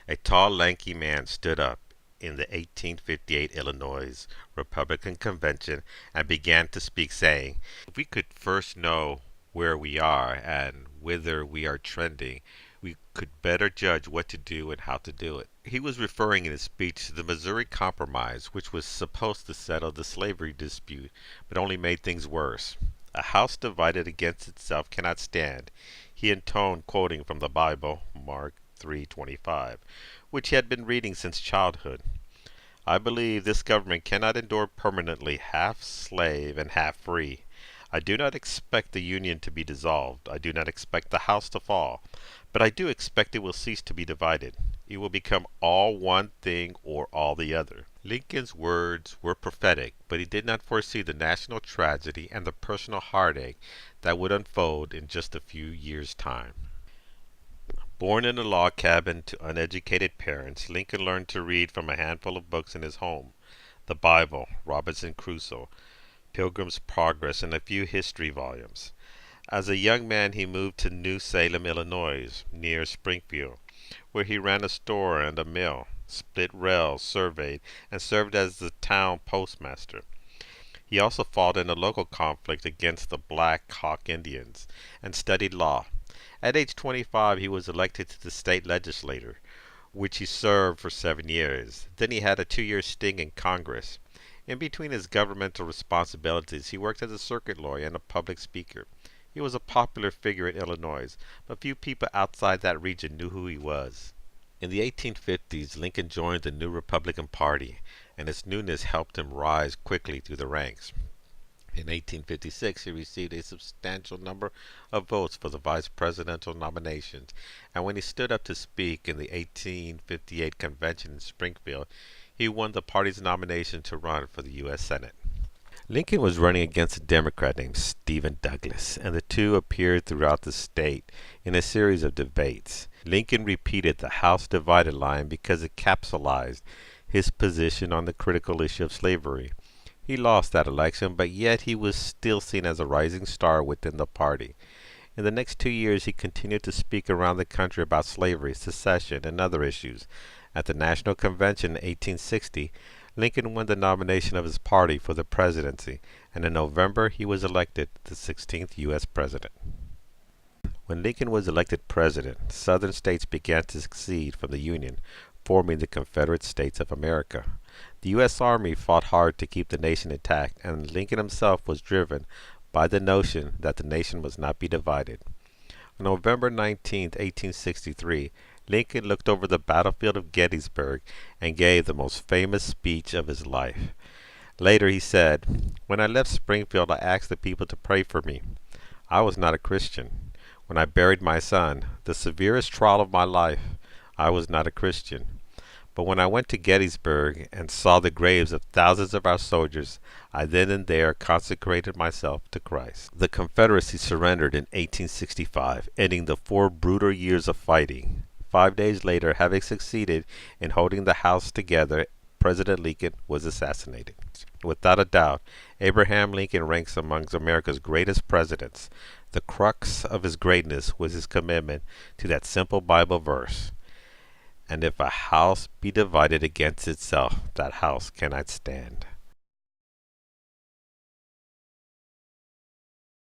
A tall, lanky man stood up in the 1858 Illinois Republican Convention and began to speak, saying, "If we could first know where we are and whither we are trending, we could better judge what to do and how to do it." He was referring in his speech to the Missouri Compromise, which was supposed to settle the slavery dispute, but only made things worse. "A house divided against itself cannot stand," he intoned, quoting from the Bible, Mark 3:25, which he had been reading since childhood. "I believe this government cannot endure permanently half slave and half free. I do not expect the Union to be dissolved. I do not expect the house to fall. But I do expect it will cease to be divided. It will become all one thing or all the other." Lincoln's words were prophetic, but he did not foresee the national tragedy and the personal heartache that would unfold in just a few years' time. Born in a log cabin to uneducated parents, Lincoln learned to read from a handful of books in his home: the Bible, Robinson Crusoe, Pilgrim's Progress, and a few history volumes. As a young man, he moved to New Salem, Illinois, near Springfield, where he ran a store and a mill, split rails, surveyed, and served as the town postmaster. He also fought in a local conflict against the Black Hawk Indians and studied law. At age 25, he was elected to the state legislature, which he served for 7 years. Then he had a 2-year stint in Congress. In between his governmental responsibilities, he worked as a circuit lawyer and a public speaker. He was a popular figure in Illinois, but few people outside that region knew who he was. In the 1850s, Lincoln joined the new Republican Party, and its newness helped him rise quickly through the ranks. In 1856, he received a substantial number of votes for the vice presidential nominations, and when he stood up to speak in the 1858 convention in Springfield, he won the party's nomination to run for the U.S. Senate. Lincoln was running against a Democrat named Stephen Douglas, and the two appeared throughout the state in a series of debates. Lincoln repeated the House divided line because it capsulized his position on the critical issue of slavery. He lost that election, but yet he was still seen as a rising star within the party. In the next 2 years, he continued to speak around the country about slavery, secession, and other issues. At the National Convention in 1860, Lincoln won the nomination of his party for the presidency, and in November he was elected the 16th U.S. President. When Lincoln was elected president, Southern states began to secede from the Union, forming the Confederate States of America. The U.S. Army fought hard to keep the nation intact, and Lincoln himself was driven by the notion that the nation must not be divided. On November 19, 1863, Lincoln looked over the battlefield of Gettysburg and gave the most famous speech of his life. Later he said, "When I left Springfield, I asked the people to pray for me. I was not a Christian. When I buried my son, the severest trial of my life, I was not a Christian. But when I went to Gettysburg and saw the graves of thousands of our soldiers, I then and there consecrated myself to Christ." The Confederacy surrendered in 1865, ending the 4 brutal years of fighting. 5 days later, having succeeded in holding the House together, President Lincoln was assassinated. Without a doubt, Abraham Lincoln ranks among America's greatest presidents. The crux of his greatness was his commitment to that simple Bible verse: "And if a house be divided against itself, that house cannot stand."